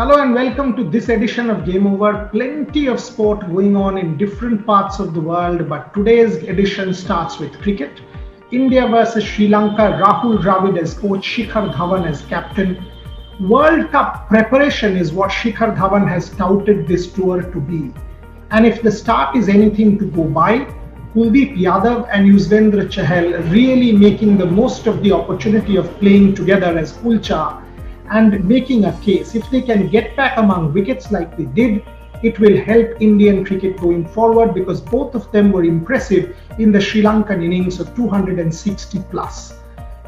Hello and welcome to this edition of Game Over. Plenty of sport going on in different parts of the world, but today's edition starts with cricket. India versus Sri Lanka, Rahul Dravid as coach, Shikhar Dhawan as captain. World Cup preparation is what Shikhar Dhawan has touted this tour to be. And if the start is anything to go by, Kuldeep Yadav and Yuzvendra Chahal really making the most of the opportunity of playing together as Ulcha and making a case. If they can get back among wickets like they did, it will help Indian cricket going forward because both of them were impressive in the Sri Lankan innings of 260 plus.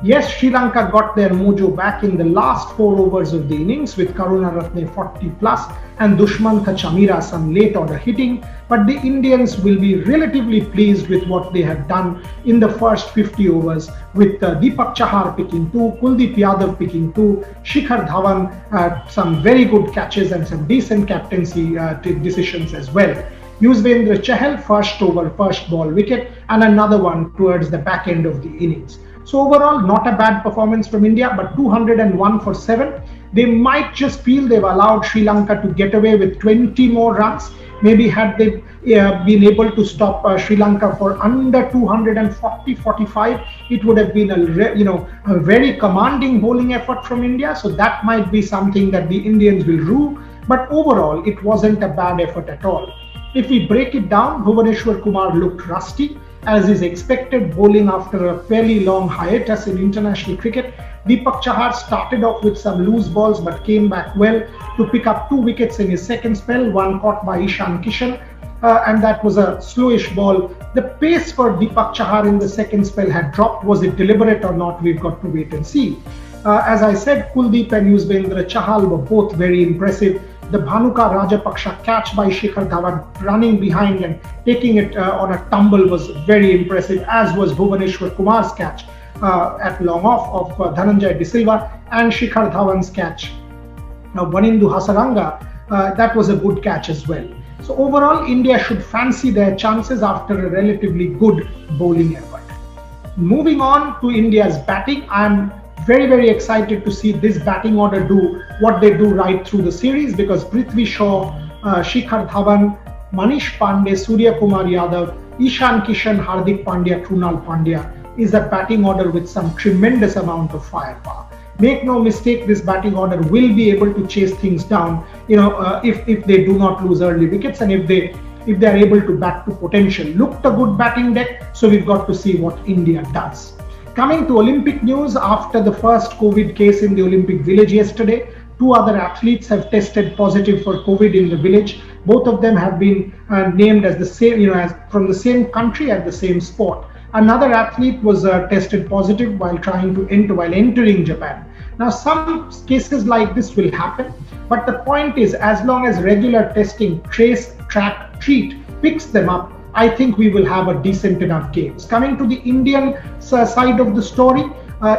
Yes, Sri Lanka got their mojo back in the last 4 overs of the innings with Karunaratne 40 plus and Dushmantha Chamira some late order hitting, but the Indians will be relatively pleased with what they have done in the first 50 overs with Deepak Chahar picking 2, Kuldeep Yadav picking 2, Shikhar Dhawan some very good catches and some decent captaincy decisions as well. Yuzvendra Chahal first over, first ball wicket and another one towards the back end of the innings. So overall, not a bad performance from India, but 201 for 7. They might just feel they've allowed Sri Lanka to get away with 20 more runs. Maybe had they been able to stop Sri Lanka for under 240-45, it would have been a very commanding bowling effort from India. So that might be something that the Indians will rue. But overall, it wasn't a bad effort at all. If we break it down, Bhuvaneshwar Kumar looked rusty, as is expected bowling after a fairly long hiatus in international cricket. Deepak Chahar started off with some loose balls but came back well to pick up 2 wickets in his second spell, one caught by Ishan Kishan, and that was a slowish ball. The pace for Deepak Chahar in the second spell had dropped. Was it deliberate or not? We've got to wait and see. As I said, Kuldeep and Yuzvendra Chahal were both very impressive. The Bhanuka Rajapaksha catch by Shikhar Dhawan running behind and taking it on a tumble was very impressive, as was Bhuvaneshwar Kumar's catch at long off of Dhananjay De Silva and Shikhar Dhawan's catch. Now, Vanindu Hasaranga, that was a good catch as well. So overall, India should fancy their chances after a relatively good bowling effort. Moving on to India's batting, I'm very excited to see this batting order do what they do right through the series because Prithvi Shaw, Shikhar Dhawan, Manish Pandey, Surya Kumar Yadav, Ishan Kishan, Hardik Pandya, Krunal Pandya is a batting order with some tremendous amount of firepower. Make no mistake, this batting order will be able to chase things down, if they do not lose early wickets and if they are able to bat to potential. Looked a good batting deck, so we've got to see what India does. Coming to Olympic news, after the first COVID case in the Olympic village yesterday, 2 other athletes have tested positive for COVID in the village. Both of them have been named as the same, as from the same country at the same sport. Another athlete was tested positive while entering Japan. Now, some cases like this will happen, but the point is, as long as regular testing, trace, track, treat picks them up, I think we will have a decent enough games. Coming to the Indian side of the story,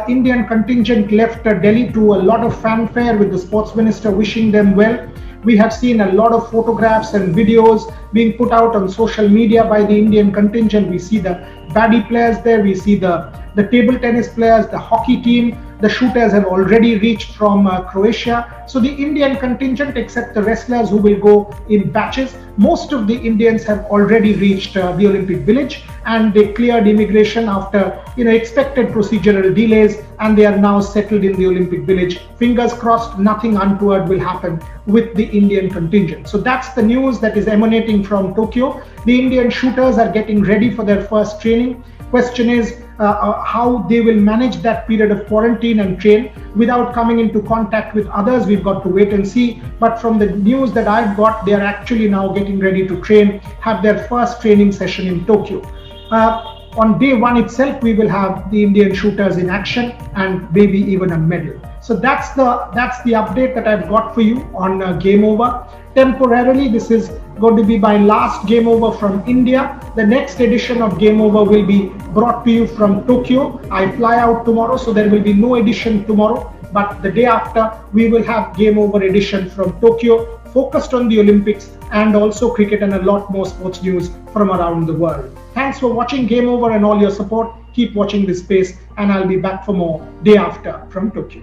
Indian contingent left Delhi to a lot of fanfare with the sports minister wishing them well. We have seen a lot of photographs and videos being put out on social media by the Indian contingent. We see the baddie players there, we see the table tennis players, the hockey team. The shooters have already reached from Croatia. So the Indian contingent, except the wrestlers who will go in batches, most of the Indians have already reached the Olympic village and they cleared immigration after expected procedural delays and they are now settled in the Olympic village. Fingers crossed, nothing untoward will happen with the Indian contingent. So that's the news that is emanating from Tokyo. The Indian shooters are getting ready for their first training. Question is how they will manage that period of quarantine and train without coming into contact with others. We've got to wait and see. But from the news that I've got, they are actually now getting ready to train, have their first training session in Tokyo. On day 1 itself, we will have the Indian shooters in action and maybe even a medal. So that's the update that I've got for you on Game Over. Temporarily, this is going to be my last Game Over from India. The next edition of Game Over will be brought to you from Tokyo. I fly out tomorrow, so there will be no edition tomorrow. But the day after, we will have Game Over edition from Tokyo, focused on the Olympics and also cricket and a lot more sports news from around the world. Thanks for watching Game Over and all your support. Keep watching this space and I'll be back for more day after from Tokyo.